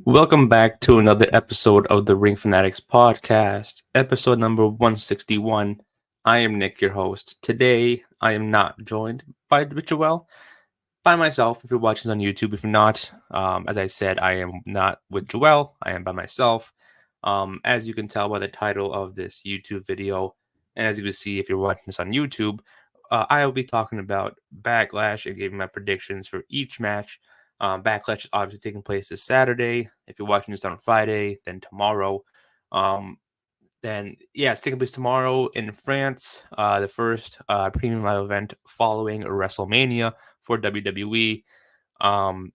Welcome back to another episode of the Ring Fanatics podcast, episode number 161. I am Nick, your host. Today, I am not joined by Joel, by myself. If you're watching this on YouTube, if you're not, as I said, I am not with Joel. I am by myself. As you can tell by the title of this YouTube video, and as you can see if you're watching this on YouTube, I will be talking about Backlash and giving my predictions for each match. Backlash is obviously taking place this Saturday. If you're watching this on Friday, then tomorrow. Um, then yeah, it's taking place tomorrow in France. The first premium live event following WrestleMania for WWE. Um,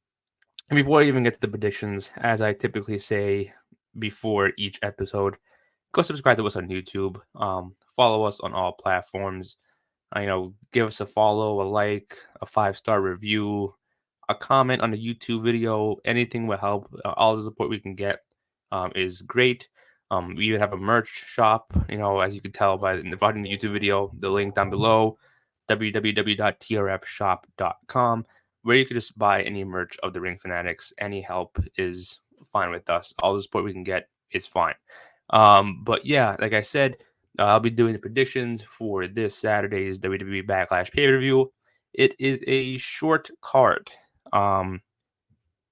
and before I even get to the predictions, as I typically say before each episode, go subscribe to us on YouTube. Follow us on all platforms. Give us a follow, a like, a 5-star review, a comment on the YouTube video. Anything will help. All the support we can get is great. We even have a merch shop. As you can tell by watching the YouTube video, the link down below, www.trfshop.com, where you can just buy any merch of the Ring Fanatics. Any help is fine with us. All the support we can get is fine. But yeah, like I said, I'll be doing the predictions for this Saturday's WWE Backlash pay-per-view. It is a short card. Um,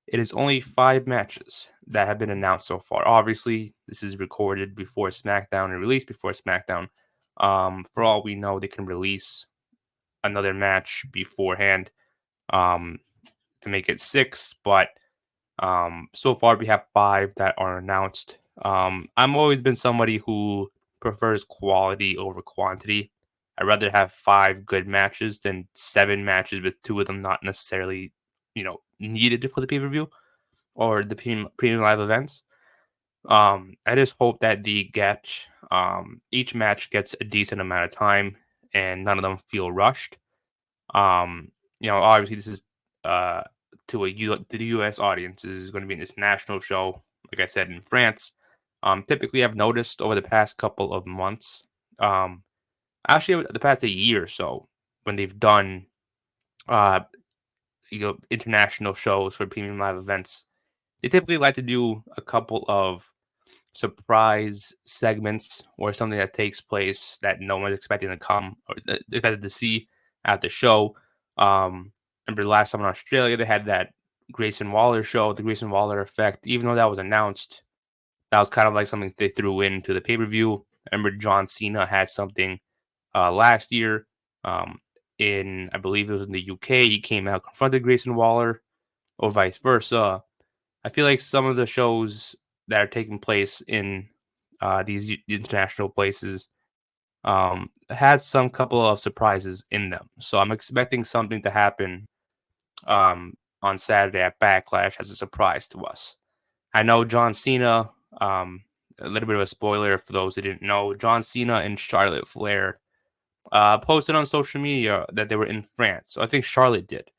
it is only 5 matches that have been announced so far. Obviously, this is recorded before SmackDown and released before SmackDown. For all we know, they can release another match beforehand to make it 6, but so far we have 5 that are announced. I'm always been somebody who prefers quality over quantity. I'd rather have 5 good matches than 7 matches with 2 of them not necessarily, needed for the pay per view or the premium live events. I just hope that each match gets a decent amount of time and none of them feel rushed. Obviously this is uh to the U.S. audience. This is going to be an international show, like I said, in France. Typically, I've noticed over the past couple of months, um, actually the past a year or so, when they've done uh international shows for premium live events, they typically like to do a couple of surprise segments or something that takes place that no one's expecting to come or expected to see at the show. Remember the last time in Australia they had that Grayson Waller show, the Grayson Waller effect. Even though that was announced, that was kind of like something they threw into the pay per view. I remember John Cena had something last year. Um, in I believe it was in the UK, he came out confronted Grayson Waller, or vice versa. I feel like some of the shows that are taking place in these international places had some couple of surprises in them. So I'm expecting something to happen on Saturday at Backlash as a surprise to us. I know John Cena, a little bit of a spoiler for those who didn't know, John Cena and Charlotte Flair posted on social media that they were in France. So I think Charlotte did.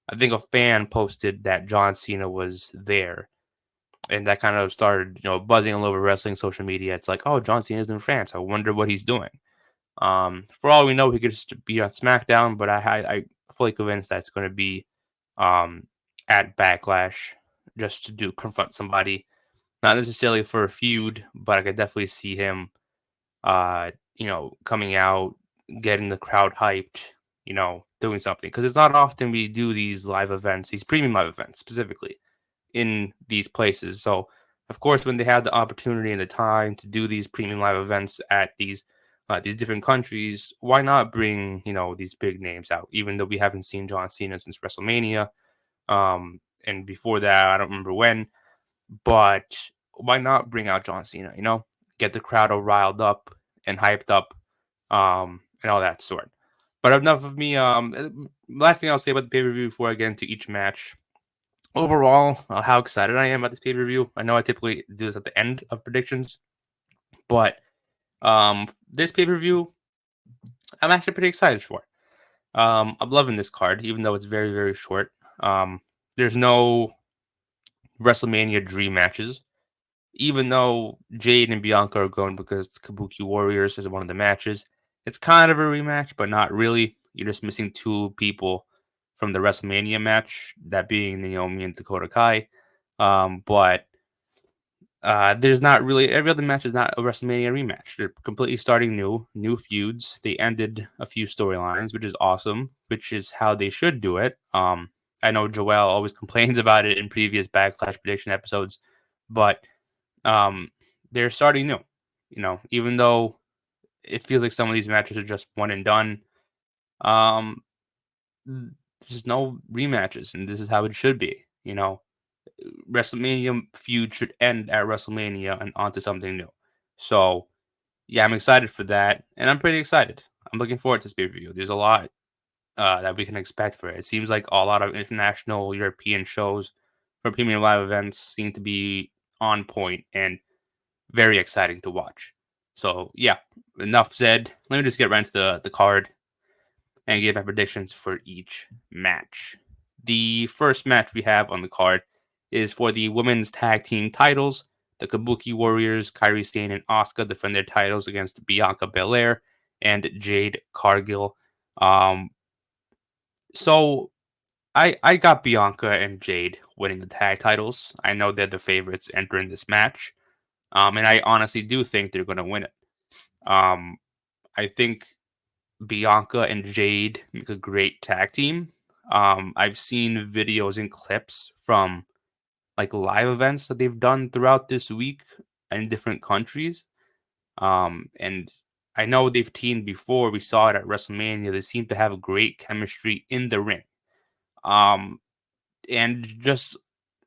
I think a fan posted that John Cena was there, and that kind of started, buzzing all over wrestling social media. It's like, oh, John Cena's in France. I wonder what he's doing. For all we know, he could just be on SmackDown, but I fully convinced that it's going to be um, at Backlash just to confront somebody, not necessarily for a feud, but I could definitely see him, coming out, getting the crowd hyped, doing something, because it's not often we do these live events, these premium live events specifically in these places. So, of course, when they have the opportunity and the time to do these premium live events at these different countries, why not bring these big names out? Even though we haven't seen John Cena since WrestleMania, and before that, I don't remember when, but why not bring out John Cena? Get the crowd all riled up and hyped up, and all that sort. But enough of me. Last thing I'll say about the pay per view before I get into each match. Overall, how excited I am about this pay per view. I know I typically do this at the end of predictions, but this pay per view, I'm actually pretty excited for. I'm loving this card, even though it's very, very short. There's no WrestleMania dream matches, even though Jade and Bianca are going because Kabuki Warriors is one of the matches. It's kind of a rematch, but not really. You're just missing 2 people from the WrestleMania match, that being Naomi and Dakota Kai. But There's not really every other match is not a WrestleMania rematch. They're completely starting new feuds. They ended a few storylines, which is awesome, which is how they should do it. I know Joel always complains about it in previous Backlash prediction episodes, but um, they're starting new. Even though it feels like some of these matches are just one and done, um, there's no rematches, and this is how it should be. WrestleMania feud should end at WrestleMania and onto something new. So yeah, I'm excited for that, and I'm pretty excited. I'm looking forward to this pay-per-view. There's a lot that we can expect for it. It seems like a lot of international European shows for premium live events seem to be on point and very exciting to watch. So yeah, enough said. Let me just get right into the card and give my predictions for each match. The first match we have on the card is for the women's tag team titles. The Kabuki Warriors, Kairi Sane and Asuka defend their titles against Bianca Belair and Jade Cargill. Um, so I got Bianca and Jade winning the tag titles. I know they're the favorites entering this match. And I honestly do think they're going to win it. Um, I think Bianca and Jade make a great tag team. I've seen videos and clips from like live events that they've done throughout this week in different countries. And I know they've teamed before. We saw it at WrestleMania. They seem to have a great chemistry in the ring. Um, and just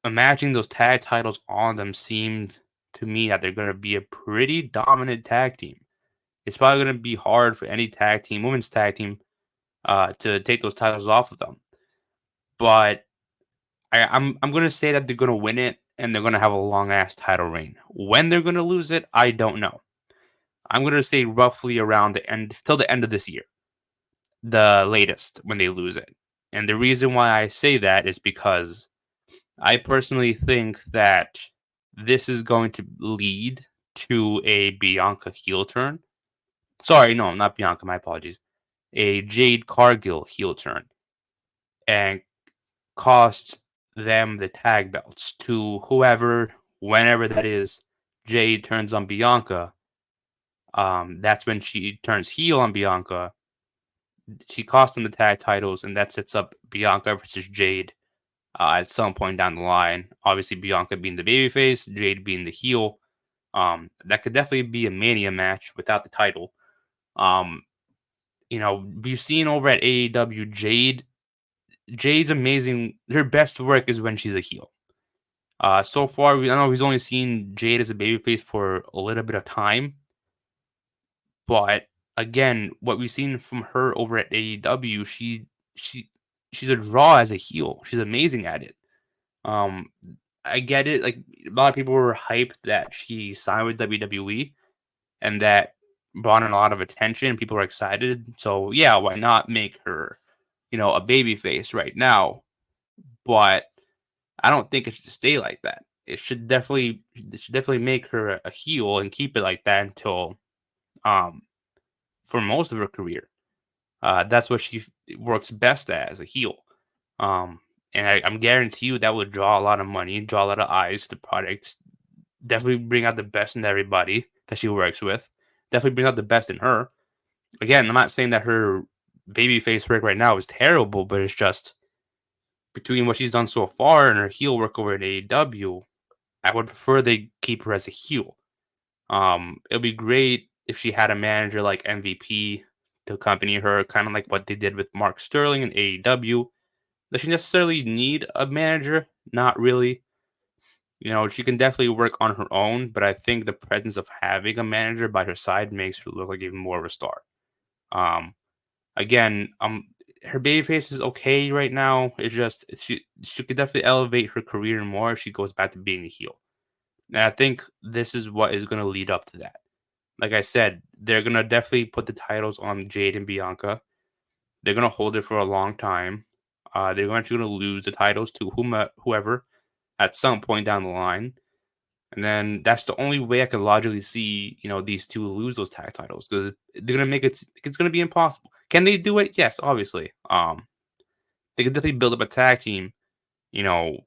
imagining those tag titles on them seemed to me that they're going to be a pretty dominant tag team. It's probably going to be hard for any tag team, women's tag team, to take those titles off of them. But I'm going to say that they're going to win it and they're going to have a long ass title reign. When they're going to lose it, I don't know. I'm going to say roughly around the end till the end of this year, the latest when they lose it. And the reason why I say that is because I personally think that this is going to lead to a Bianca heel turn. Sorry, no, not Bianca. My apologies. A Jade Cargill heel turn and cost them the tag belts to whoever, whenever that is. Jade turns on Bianca. That's when she turns heel on Bianca. She cost them the tag titles, and that sets up Bianca versus Jade at some point down the line. Obviously, Bianca being the babyface, Jade being the heel. That could definitely be a Mania match without the title. Um, we've seen over at AEW, Jade's amazing. Her best work is when she's a heel. So far, I know we've only seen Jade as a babyface for a little bit of time, but again, what we've seen from her over at AEW, she she's a draw as a heel. She's amazing at it. Um, I get it. Like a lot of people were hyped that she signed with WWE, and that brought in a lot of attention. People were excited. So yeah, why not make her, a baby face right now? But I don't think it should stay like that. It should definitely make her a heel and keep it like that until um for most of her career. That's what she works best as a heel. Um, and I'm guarantee you that will draw a lot of money, draw a lot of eyes to the product. Definitely bring out the best in everybody that she works with. Definitely bring out the best in her. Again, I'm not saying that her babyface work right now is terrible, but it's just between what she's done so far and her heel work over at AEW, I would prefer they keep her as a heel. It'd be great if she had a manager like MVP to accompany her, kind of like what they did with Mark Sterling in AEW. Does she necessarily need a manager? Not really. She can definitely work on her own, but I think the presence of having a manager by her side makes her look like even more of a star. Um, again, her babyface is okay right now. It's just she could definitely elevate her career more if she goes back to being a heel. And I think this is what is going to lead up to that. Like I said, they're going to definitely put the titles on Jade and Bianca. They're going to hold it for a long time. They're actually going to lose the titles to whoever at some point down the line. And then that's the only way I can logically see, these two lose those tag titles because they're gonna make it's gonna be impossible. Can they do it? Yes, obviously. They could definitely build up a tag team, you know,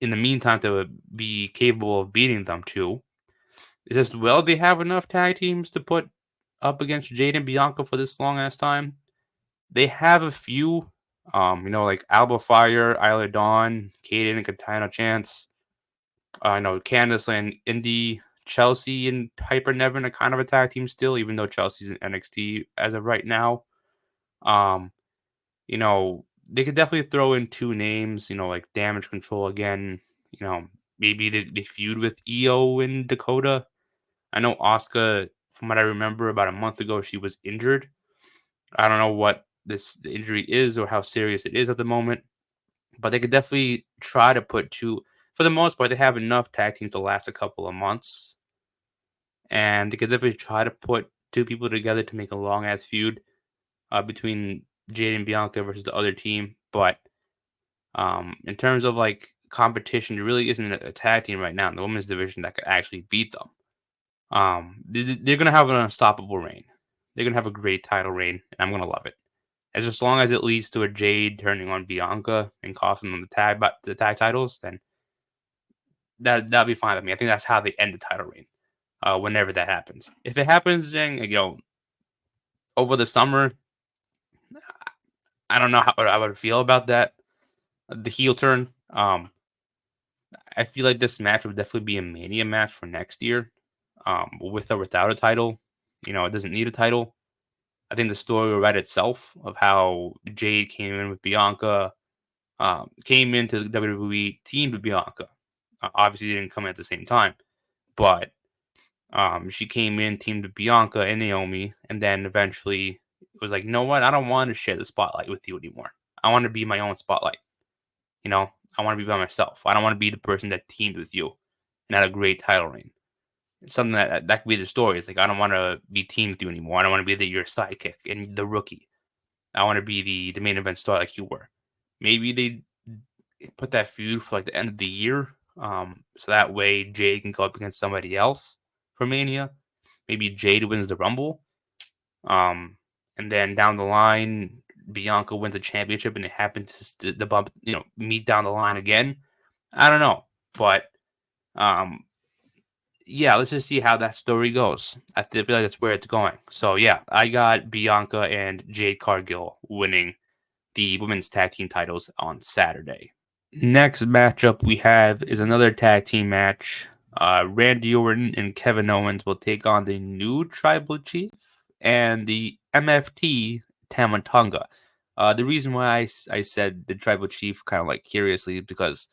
in the meantime to be capable of beating them too. It's just, will they have enough tag teams to put up against Jade and Bianca for this long ass time? They have a few, like Alba Fire, Isla Dawn, Kaden and Katana Chance. I know Candice and Indy, Chelsea and Piper Nevin are kind of a tag team still, even though Chelsea's in NXT as of right now. Um, they could definitely throw in two names, like Damage Control again. Maybe they feud with EO and Dakota. I know Asuka, from what I remember, about a month ago, she was injured. I don't know what the injury is or how serious it is at the moment, but they could definitely try to put two. For the most part, they have enough tag teams to last a couple of months, and they could definitely try to put two people together to make a long ass feud between Jade and Bianca versus the other team. But in terms of like competition, there really isn't a tag team right now in the women's division that could actually beat them. They're gonna have an unstoppable reign. They're gonna have a great title reign, and I'm gonna love it. As long as it leads to a Jade turning on Bianca and costing them the tag titles, then that'll be fine with me. I think that's how they end the title reign. Whenever that happens, if it happens, then over the summer, I don't know how I would feel about that. The heel turn. I feel like this match would definitely be a Mania match for next year. With or without a title, it doesn't need a title. I think the story will write itself of how Jade came in with Bianca, came into the WWE, teamed with Bianca. Obviously, they didn't come in at the same time, but she came in, teamed with Bianca and Naomi, and then eventually was like, you know what? I don't want to share the spotlight with you anymore. I want to be my own spotlight. I want to be by myself. I don't want to be the person that teamed with you and had a great title reign. It's something that could be the story. It's like, I don't want to be teamed with you anymore. I don't want to be your sidekick and the rookie. I want to be the main event star like you were. Maybe they put that feud for like the end of the year, so that way Jade can go up against somebody else for Mania. Maybe Jade wins the Rumble, and then down the line, Bianca wins the championship, and it happens to the bump, meet down the line again. I don't know, but um, yeah, let's just see how that story goes. I feel like that's where it's going. So yeah, I got Bianca and Jade Cargill winning the women's tag team titles on Saturday. Next matchup we have is another tag team match. Randy Orton and Kevin Owens will take on the new Tribal Chief and the MFT Tamatonga. The reason why I said the Tribal Chief kind of like curiously is because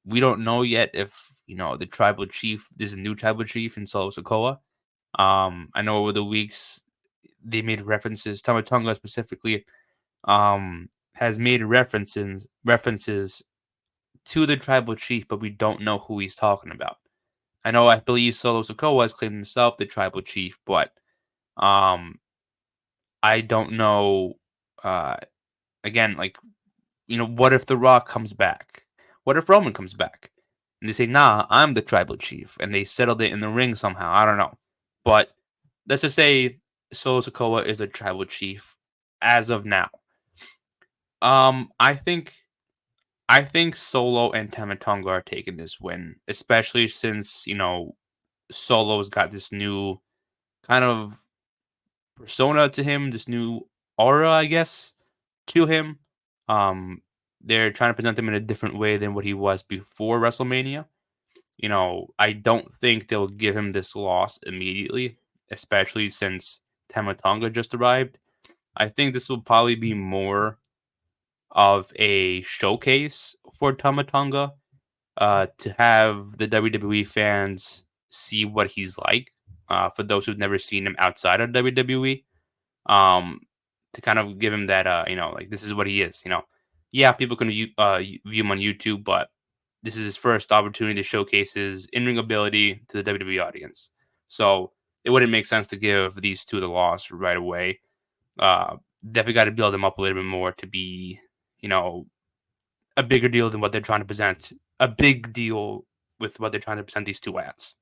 we don't know yet if the Tribal Chief, there's a new Tribal Chief in Solo Sokoa. I know over the weeks they made references, Tamatonga specifically, has made references to the Tribal Chief, but we don't know who he's talking about. I believe Solo Sokoa has claimed himself the Tribal Chief, but um, I don't know. Uh, again, like, what if The Rock comes back? What if Roman comes back? And they say, nah, I'm the Tribal Chief, and they settled it in the ring somehow. I don't know, but let's just say Solo Sokoa is a Tribal Chief as of now. I think Solo and Tamatonga are taking this win, especially since Solo's got this new kind of persona to him, this new aura, I guess, to him. Um, they're trying to present him in a different way than what he was before WrestleMania. I don't think they'll give him this loss immediately, especially since Tamatonga just arrived. I think this will probably be more of a showcase for Tamatonga, to have the WWE fans see what he's like. For those who've never seen him outside of WWE, um, to kind of give him that, like, this is what he is. Yeah, people can view him on YouTube, but this is his first opportunity to showcase his in-ring ability to the WWE audience. So it wouldn't make sense to give these two the loss right away. Definitely got to build them up a little bit more to be, you know, a bigger deal than what they're trying to present. A big deal with what they're trying to present these two as.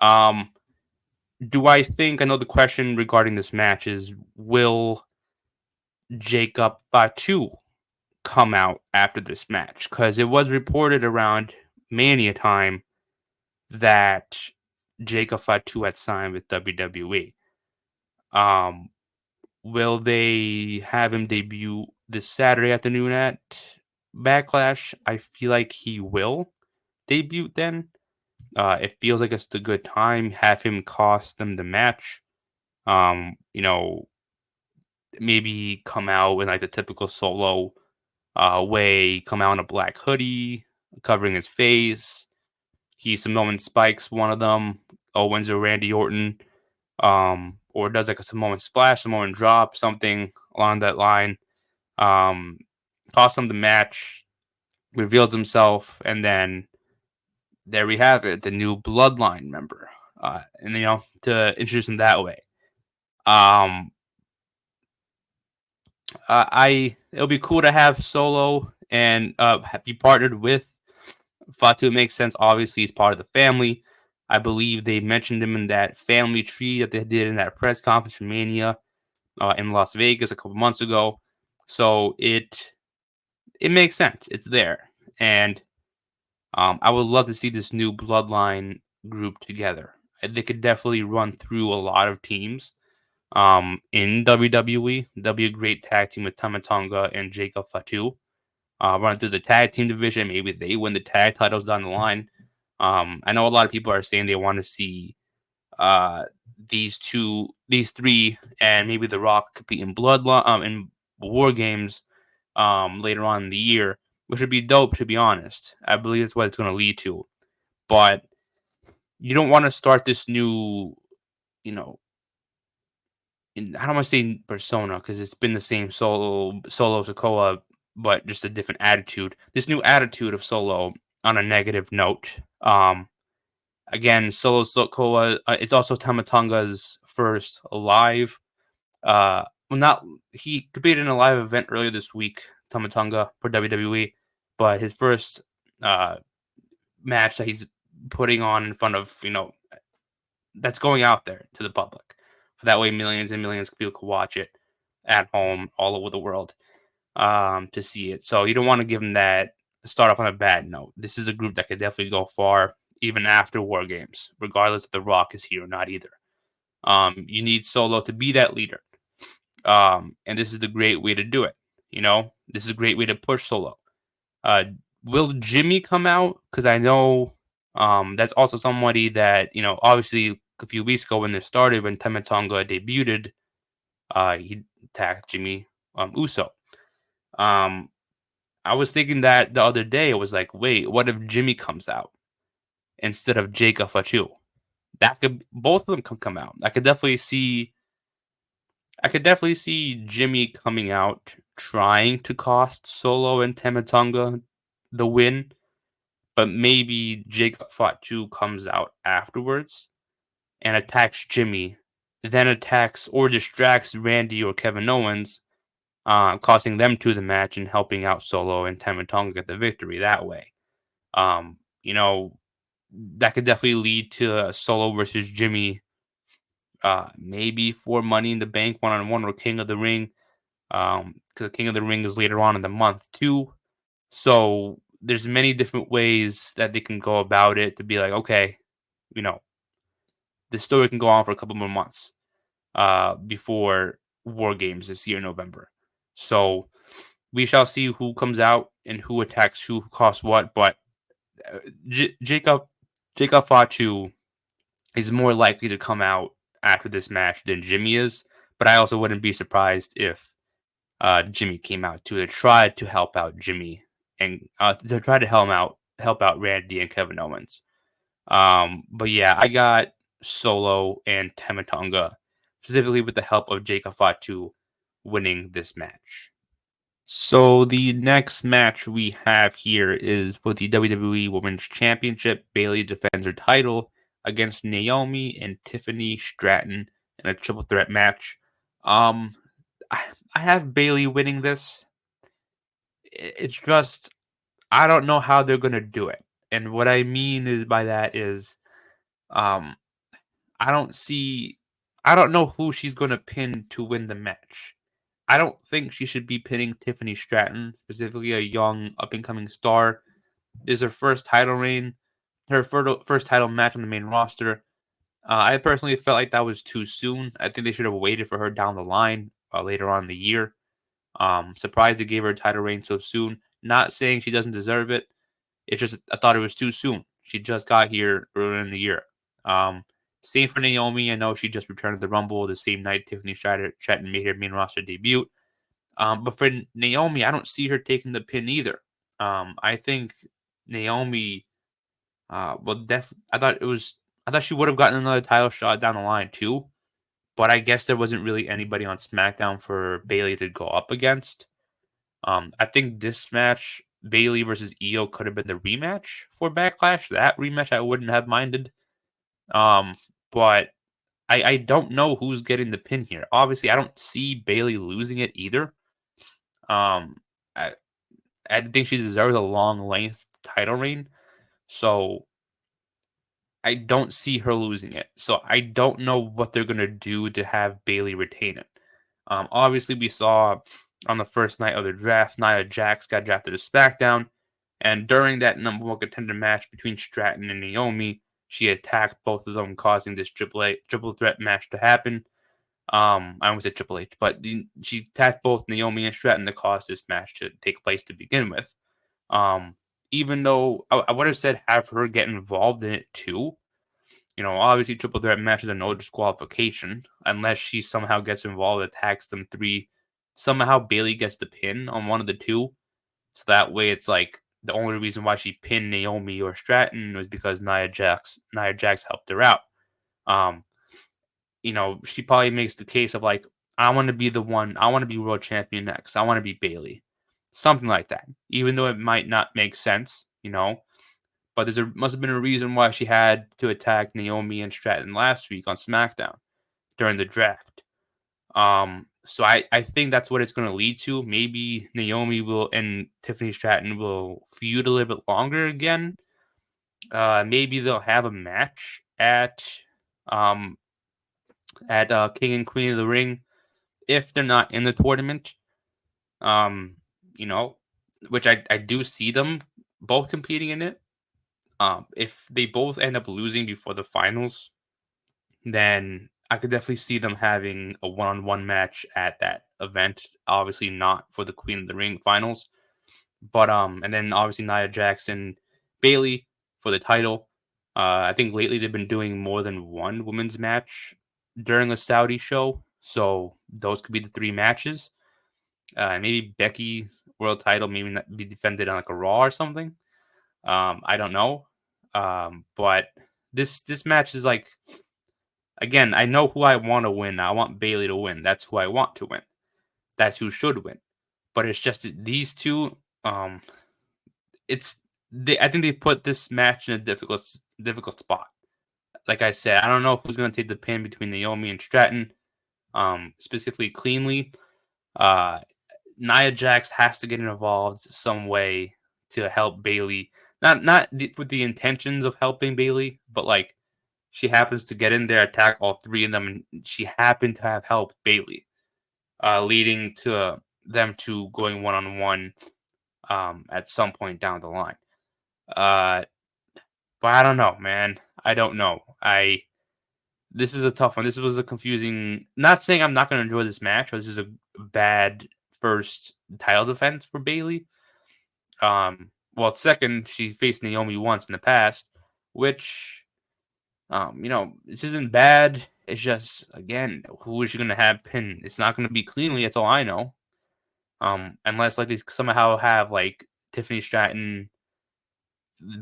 Um, do I think? I know the question regarding this match is: will Jacob Fatu come out after this match because it was reported around Mania time that Jacob Fatu had signed with WWE. Um, will they have him debut this Saturday afternoon at Backlash? I feel like he will debut then. It feels like it's a good time. Have him cost them the match. You know, maybe come out in like the typical solo way, come out in a black hoodie, covering his face. He Samoan spikes one of them, Owens or Randy Orton, or does like a Samoan splash, Samoan drop, something along that line. Um, Costs him the match, reveals himself, and then there we have it, the new Bloodline member. And to introduce him that way. Um, I It'll be cool to have Solo and be partnered with Fatu. Makes sense. Obviously, he's part of the family. I believe they mentioned him in that family tree that they did in that press conference in Mania in Las Vegas a couple months ago. So it makes sense. It's there, and I would love to see this new Bloodline group together. They could definitely run through a lot of teams in WWE. That'd be a great tag team with Tama Tonga and Jacob Fatu. Run through the tag team division. Maybe they win the tag titles down the line. I know a lot of people are saying they want to see uh, these three, and maybe The Rock compete in in War Games later on in the year, which would be dope. To be honest, I believe that's what it's going to lead to. But you don't want to start this new, you know, I don't want to say persona because it's been the same Solo Sokoa, but just a different attitude. This new attitude of Solo on a negative note. Again, Solo Sokoa. It's also Tamatonga's first live. Well, not he competed in a live event earlier this week, Tamatonga for WWE, but his first uh match that he's putting on in front of that's going out there to the public. So that way, millions and millions of people can watch it at home all over the world to see it. So you don't want to give them that start off on a bad note. This is a group that could definitely go far even after War Games, regardless if The Rock is here or not either. You need Solo to be that leader. And this is the great way to do it. This is a great way to push Solo. Uh, will Jimmy come out? Because I know that's also somebody that, obviously a few weeks ago when this started, when Tamatonga debuted, he attacked Jimmy Uso. Um, I was thinking that the other day. It was like, wait, what if Jimmy comes out instead of Jacob Fatu? That could both of them can come out. I could definitely see Jimmy coming out trying to cost Solo and Tamatonga the win, but maybe Jacob Fatu comes out afterwards and attacks Jimmy, then attacks or distracts Randy or Kevin Owens, costing them to the match and helping out Solo and Tamatonga get the victory that way. Um, you know, that could definitely lead to a Solo versus Jimmy, maybe for Money in the Bank one-on-one or King of the Ring, because King of the Ring is later on in the month too. So there's many different ways that they can go about it to be like, okay, you know, the story can go on for a couple more months before War Games this year in November. So we shall see who comes out and who attacks who costs what. But Jacob Fatu is more likely to come out after this match than Jimmy is. But I also wouldn't be surprised if Jimmy came out to try to help out Jimmy and to try to help out Randy and Kevin Owens. But yeah, I got Solo and Tamatonga specifically with the help of Jacob Fatu winning this match. So the next match we have here is for the WWE Women's Championship. Bayley defends her title against Naomi and Tiffany Stratton in a triple threat match. Um, I have Bayley winning this. It's just I don't know how they're gonna do it, and what I mean is by that is, um, I don't see, I don't know who she's gonna pin to win the match. I don't think she should be pinning Tiffany Stratton, specifically a young up and coming star. This is her first title reign, her first title match on the main roster. I personally felt like that was too soon. I think they should have waited for her down the line later on in the year. Surprised they gave her a title reign so soon. Not saying she doesn't deserve it. It's just I thought it was too soon. She just got here earlier in the year. Um, Same for Naomi. I know she just returned to the Rumble the same night Tiffany Stratton made her main roster debut. But for Naomi, I don't see her taking the pin either. I think Naomi, I thought I thought she would have gotten another title shot down the line too. But I guess there wasn't really anybody on SmackDown for Bailey to go up against. I think this match, Bailey versus Io, could have been the rematch for Backlash. That rematch I wouldn't have minded. Um, but I don't know who's getting the pin here. Obviously, I don't see Bailey losing it either. Um, I I think she deserves a long length title reign. So I don't see her losing it. So I don't know what they're gonna do to have Bailey retain it. Obviously, we saw on the first night of the draft, Nia Jax got drafted to SmackDown, and during that number one contender match between Stratton and Naomi, she attacked both of them, causing this triple threat match to happen. I almost said Triple H, but she attacked both Naomi and Stratton to cause this match to take place to begin with. Um, Even though I would have said have her get involved in it too. Obviously triple threat matches are no disqualification unless she somehow gets involved, attacks them three. Somehow Bailey gets the pin on one of the two. So that way it's like the only reason why she pinned Naomi or Stratton was because Nia Jax helped her out. Um, she probably makes the case of like, I want to be the one, I want to be world champion next. I want to be Bailey. Something like that. Even though it might not make sense. But must have been a reason why she had to attack Naomi and Stratton last week on SmackDown during the draft. So I think that's what it's going to lead to. Maybe Naomi will and Tiffany Stratton will feud a little bit longer again. Maybe they'll have a match um at King and Queen of the Ring if they're not in the tournament. Um, you know, which I do see them both competing in it. If they both end up losing before the finals, then I could definitely see them having a one-on-one match at that event. Obviously, not for the Queen of the Ring finals, but and then obviously Nia Jackson, Bailey for the title. I think lately they've been doing more than one women's match during a Saudi show, so those could be the three matches. Maybe Becky world title, maybe not be defended on like a Raw or something. I don't know. But this match is like, again, I know who I want to win. I want Bailey to win. That's who I want to win. That's who should win. But it's just that these two. It's I think they put this match in a difficult spot. Like I said, I don't know who's going to take the pin between Naomi and Stratton. Specifically, cleanly. Uh, Nia Jax has to get involved some way to help Bailey. Not with the intentions of helping Bailey, but like she happens to get in there, attack all three of them, and she happened to have helped Bailey, leading to them two going one on one at some point down the line. Uh, but I don't know, man. I don't know. This is a tough one. This was a confusing. Not saying I'm not going to enjoy this match. This is a bad first title defense for Bailey. Well, second, she faced Naomi once in the past, which, this isn't bad. It's just, again, who is she going to have pin? It's not going to be cleanly. That's all I know. Unless like they somehow have like Tiffany Stratton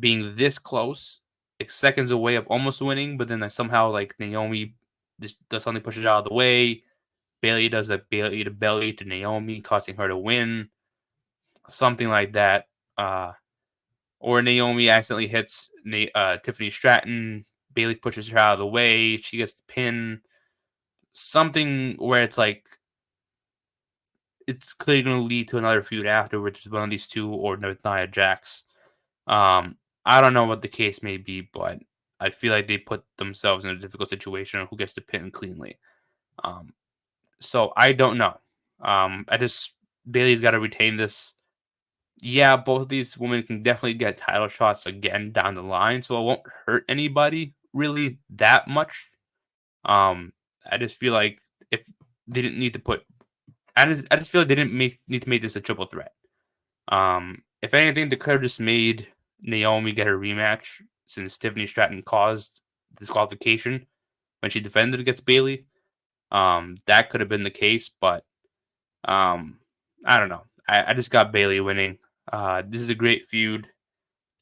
being this close, like seconds away of almost winning, but then somehow like Naomi just does something, pushes it out of the way. Bailey does a Bailey to belly to Naomi, causing her to win, something like that. Or Naomi accidentally hits Tiffany Stratton. Bailey pushes her out of the way. She gets the pin. Something where it's like it's clearly going to lead to another feud afterwards with one of these two or Nia Jax. I don't know what the case may be, but I feel like they put themselves in a difficult situation on who gets the pin cleanly. So I don't know. I just Bailey's got to retain this. Yeah, both of these women can definitely get title shots again down the line, so it won't hurt anybody really that much. Um, I just feel like if they didn't need to put, I just feel like they didn't need to make this a triple threat. If anything, they could have just made Naomi get her rematch since Tiffany Stratton caused disqualification when she defended against Bailey. That could have been the case, but um, I don't know. I just got Bailey winning. This is a great feud.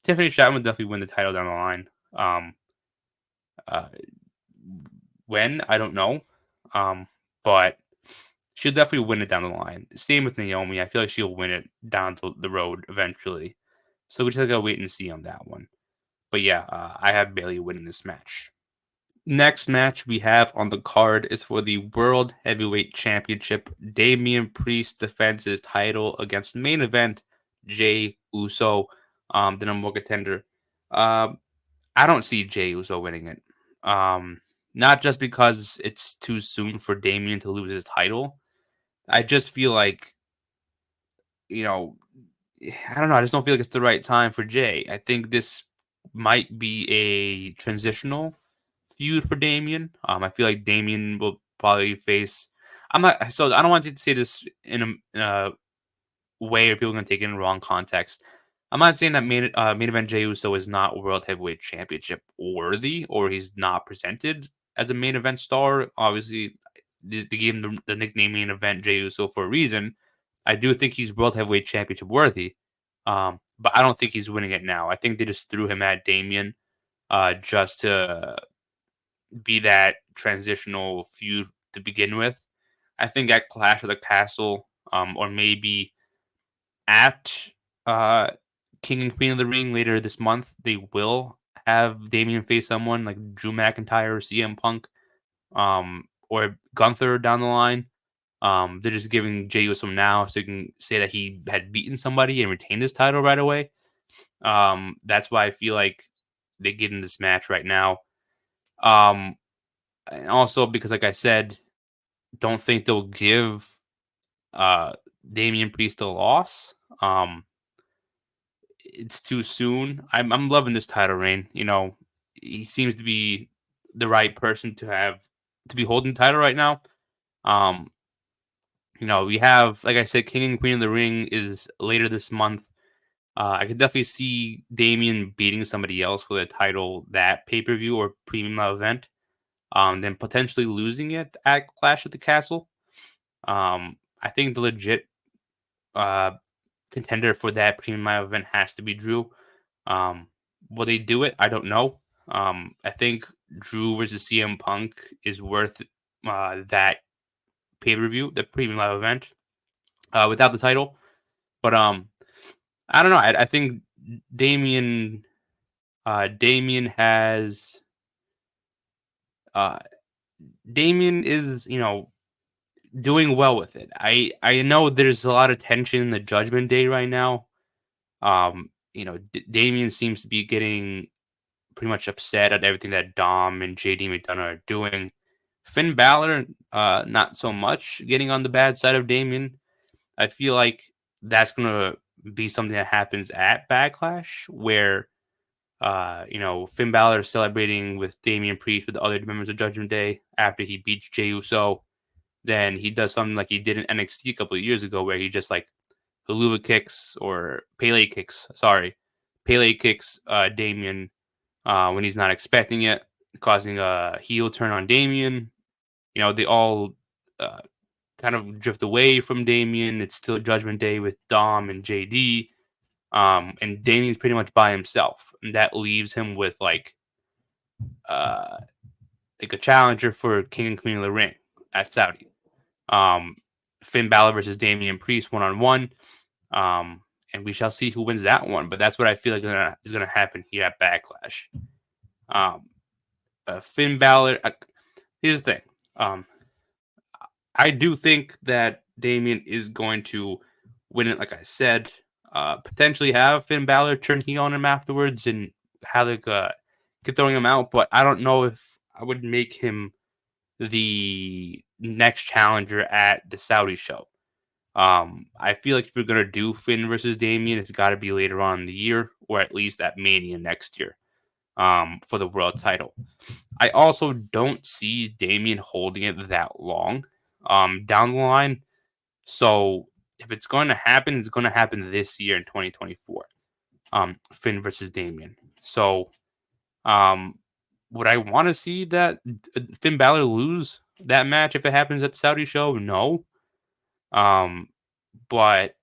Tiffany Stratton would definitely win the title down the line. Um, uh, when I don't know, but she'll definitely win it down the line. Same with Naomi. I feel like she'll win it down the road eventually. So we just gotta wait and see on that one. But yeah, I have Bailey winning this match. Next match we have on the card is for the World Heavyweight Championship. Damian Priest defends his title against main event Jey Uso, the number one contender. Um, I don't see Jey Uso winning it. Not just because it's too soon for Damian to lose his title. I just feel like, you know, I don't know. I just don't feel like it's the right time for Jey. I think this might be a transitional feud for Damian. I feel like Damian will probably face. I'm not. So I don't want to say this in a way where people are going to take it in the wrong context. I'm not saying that main event Jey Uso is not World Heavyweight Championship worthy, or he's not presented as a main event star. Obviously, they gave him the nickname main event Jey Uso for a reason. I do think he's World Heavyweight Championship worthy, but I don't think he's winning it now. I think they just threw him at Damian just to be that transitional feud to begin with. I think at Clash of the Castle, or maybe at uh, King and Queen of the Ring later this month, they will have Damian face someone like Drew McIntyre or CM Punk, or Gunther down the line. They're just giving Jey Uso now so you can say that he had beaten somebody and retained his title right away. That's why I feel like they give him this match right now. Um, and also because, like I said, don't think they'll give uh Damian Priest a loss. It's too soon. I'm loving this title reign. He seems to be the right person to be holding the title right now. Um, we have, like I said, King and Queen of the Ring is later this month. I could definitely see Damian beating somebody else for the title that pay per view or premium event. Then potentially losing it at Clash at the Castle. I think the legit uh, contender for that premium event has to be Drew. Um, will they do it? I don't know. I think Drew versus CM Punk is worth that pay per view, the premium live event, without the title. But I don't know. I think Damien Damien has uh, Damien is doing well with it. I know there's a lot of tension in the Judgment Day right now. Damien seems to be getting pretty much upset at everything that Dom and JD McDonough are doing. Finn Balor, not so much getting on the bad side of Damien. I feel like that's gonna be something that happens at Backlash, where Finn Balor is celebrating with Damian Priest with the other members of Judgment Day after he beats Jey Uso. Then he does something like he did in NXT a couple of years ago, where he just like Helluva kicks or Pele kicks. Sorry, Pele kicks Damien when he's not expecting it, causing a heel turn on Damien. They all uh, kind of drift away from Damien. It's still Judgment Day with Dom and JD. And Damien's pretty much by himself. And that leaves him with uh, like a challenger for King and Queen of the Ring at Saudi. Um, Finn Balor versus Damian Priest 1-on-1. And we shall see who wins that one. But that's what I feel like is gonna happen here at Backlash. Um, Finn Balor. Here's the thing. I do think that Damien is going to win it. Like I said, potentially have Finn Balor turn heel on him afterwards and have keep throwing him out. But I don't know if I would make him the next challenger at the Saudi show. I feel like if you're gonna do Finn versus Damian, it's got to be later on in the year, or at least at Mania next year, for the world title. I also don't see Damian holding it that long, down the line. So if it's going to happen, it's going to happen this year in 2024. Finn versus Damian. So, um, would I want to see that Finn Balor lose that match if it happens at the Saudi show? No. Um, but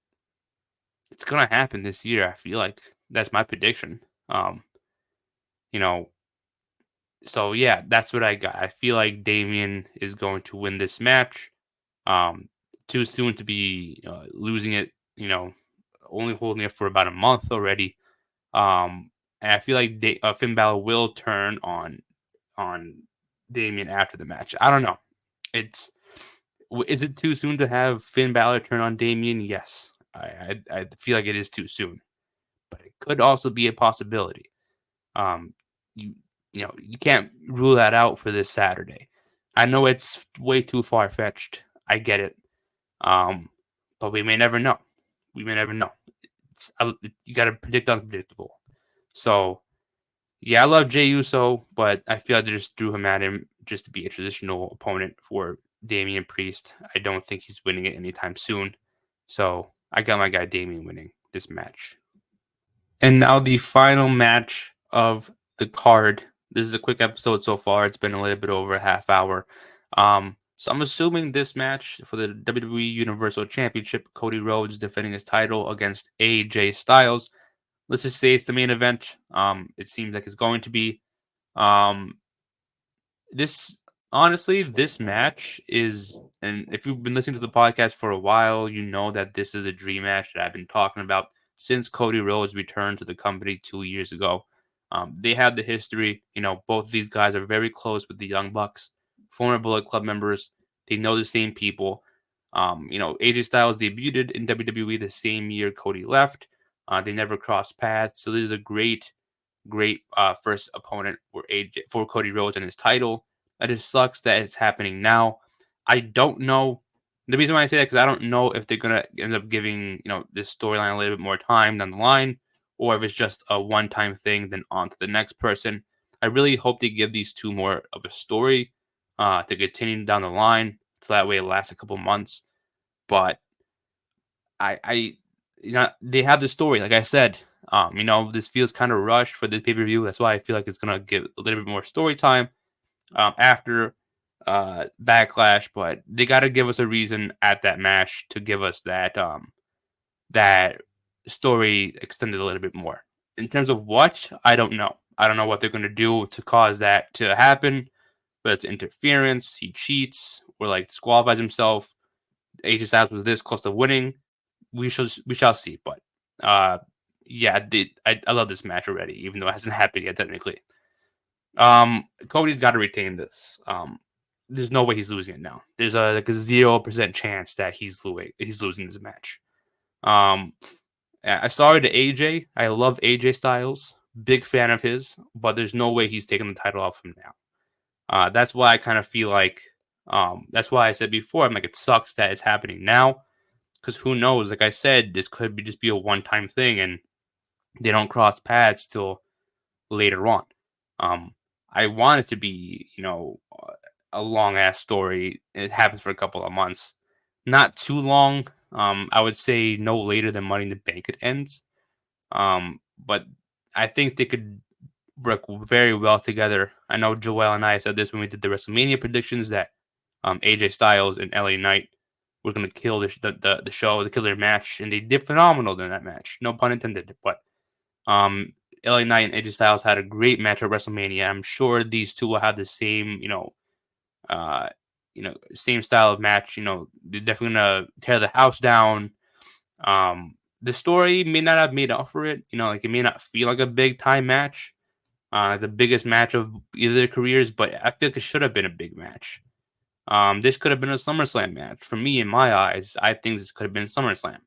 it's gonna happen this year. I feel like that's my prediction. Um, you know, so yeah, that's what I got. I feel like Damian is going to win this match. Um, Too soon to be losing it. Only holding it for about a month already. And I feel like Finn Balor will turn on Damian after the match. I don't know. It's Is it too soon to have Finn Balor turn on Damian? Yes, I feel like it is too soon, but it could also be a possibility. Um, you you can't rule that out for this Saturday. I know it's way too far fetched. I get it. Um, but we may never know. We may never know. You got to predict unpredictable. So yeah, I love Jey Uso, but I feel like they just threw him at him just to be a traditional opponent for Damian Priest. I don't think he's winning it anytime soon. So I got my guy Damian winning this match. And now the final match of the card. This is a quick episode so far. It's been a little bit over a half hour. So I'm assuming this match for the WWE Universal Championship, Cody Rhodes defending his title against AJ Styles. Let's just say it's the main event. It seems like it's going to be. Um, this Honestly, this match is, and if you've been listening to the podcast for a while, you know that this is a dream match that I've been talking about since Cody Rhodes returned to the company 2 years ago. They have the history. Both of these guys are very close with the Young Bucks, former Bullet Club members. They know the same people. AJ Styles debuted in WWE the same year Cody left. They never crossed paths, so this is a great first opponent for Cody Rhodes and his title. That just sucks that it's happening now. I don't know the reason why I say that, because I don't know if they're gonna end up giving this storyline a little bit more time down the line, or if it's just a one-time thing, then on to the next person. I really hope they give these two more of a story to continue down the line, so that way it lasts a couple months. But I they have the story, like I said. This feels kind of rushed for this pay per view. That's why I feel like it's gonna give a little bit more story time after Backlash. But they got to give us a reason at that match to give us that story extended a little bit more. In terms of what, I don't know. I don't know what they're gonna do to cause that to happen. But it's interference, he cheats, or like disqualifies himself. AJ Styles was this close to winning. We shall see. But uh, yeah, I love this match already, even though it hasn't happened yet technically. Cody's got to retain this. There's no way he's losing it now. There's like a 0% chance that he's losing this match. Um, Sorry to AJ. I love AJ Styles, big fan of his, but there's no way he's taking the title off him now. That's why I kind of feel like, that's why I said before, I'm like, it sucks that it's happening now, because who knows? Like I said, this could just be a one-time thing, and they don't cross paths till later on. Um, I want it to be, a long ass story. It happens for a couple of months, not too long. I would say no later than Money in the Bank it ends. But I think they could work very well together. I know Joel and I said this when we did the WrestleMania predictions, that AJ Styles and LA Knight were going to kill the show, the killer match, and they did phenomenal in that match. No pun intended. But um, LA Knight and AJ Styles had a great match at WrestleMania. I'm sure these two will have the same, same style of match. They're definitely gonna tear the house down. The story may not have made up for it. Like it may not feel like a big time match, the biggest match of either their careers, but I feel like it should have been a big match. This could have been a SummerSlam match. For me, in my eyes, I think this could have been SummerSlam.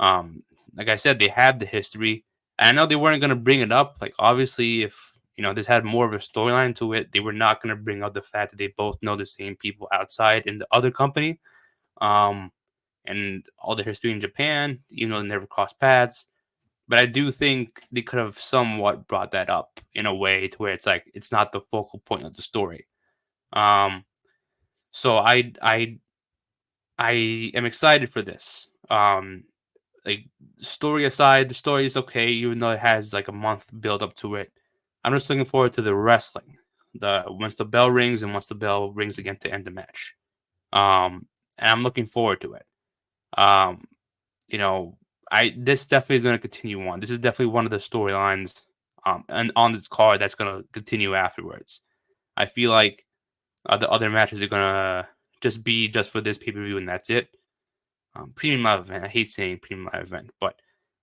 Um, like I said, they have the history. And I know they weren't going to bring it up. Like, obviously, if, this had more of a storyline to it, they were not going to bring up the fact that they both know the same people outside in the other company. Um, and all the history in Japan, even though they never crossed paths. But I do think they could have somewhat brought that up in a way to where it's like it's not the focal point of the story. Um, so I am excited for this. Like story aside, the story is okay, even though it has like a month build up to it. I'm just looking forward to the wrestling. The once the bell rings and once the bell rings again to end the match. And I'm looking forward to it. Um, you know, I this definitely is going to continue on. This is definitely one of the storylines and on this card that's going to continue afterwards. I feel like the other matches are going to just be just for this pay per view and that's it. Premium live event. I hate saying premium live event, but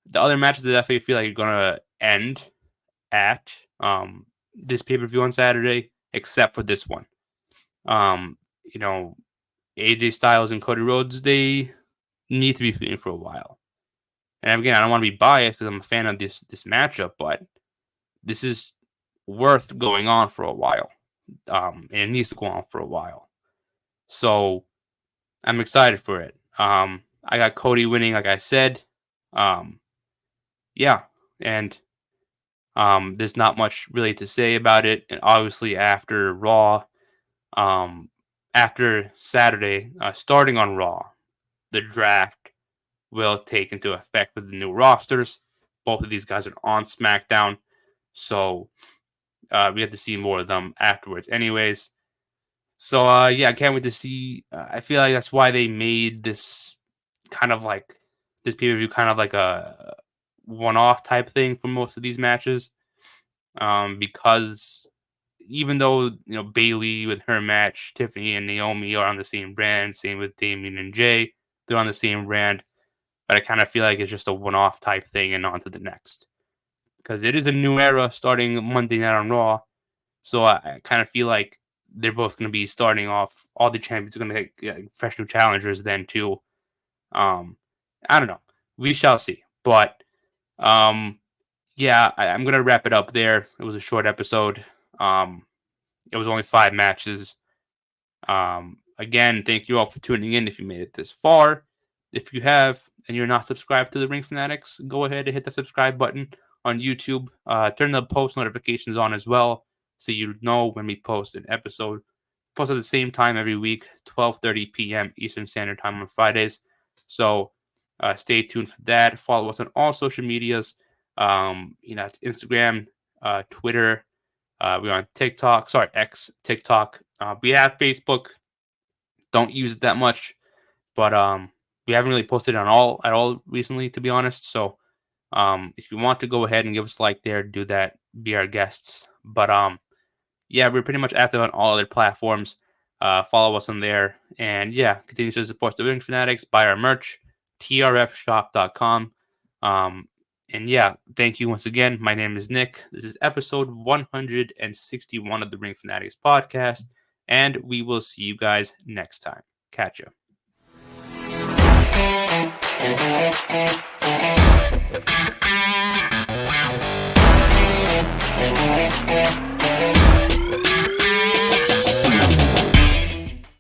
the other matches I definitely feel like are going to end at this pay per view on Saturday, except for this one. You know, AJ Styles and Cody Rhodes, they need to be feuding for a while. And again, I don't want to be biased because I'm a fan of this matchup, but this is worth going on for a while. And it needs to go on for a while. So I'm excited for it. I got Cody winning, like I said. Yeah, and there's not much really to say about it. And obviously, after Raw, after Saturday, starting on Raw, the draft will take into effect with the new rosters. Both of these guys are on SmackDown, so we have to see more of them afterwards. Anyways, so yeah, I can't wait to see. I feel like that's why they made this kind of like this pay per view kind of like a one-off type thing for most of these matches, because even though Bailey with her match, Tiffany and Naomi are on the same brand, same with Damien and Jay, they're on the same brand. But I kind of feel like it's just a one-off type thing and on to the next. Because it is a new era starting Monday night on Raw. So I kind of feel like they're both going to be starting off. All the champions are going to get fresh new challengers then too. I don't know. We shall see. But yeah, I'm going to wrap it up there. It was a short episode. It was only 5 matches. Again, thank you all for tuning in if you made it this far. If you have and you're not subscribed to the Ring Fanatics, go ahead and hit the subscribe button on YouTube. Turn the post notifications on as well so you know when we post an episode. Post at the same time every week, 12:30 p.m. Eastern Standard Time on Fridays. So stay tuned for that. Follow us on all social medias. It's Instagram, Twitter. We're on TikTok. Sorry, X, TikTok. We have Facebook. Don't use it that much, but we haven't really posted on at all recently, to be honest. So if you want to go ahead and give us a like there, do that. Be our guests. But yeah, we're pretty much active on all other platforms. Follow us on there, and yeah, continue to support the Ring Fanatics. Buy our merch, trfshop.com. And yeah, thank you once again. My name is Nick. This is episode 161 of the Ring Fanatics podcast, and we will see you guys next time. Catch ya.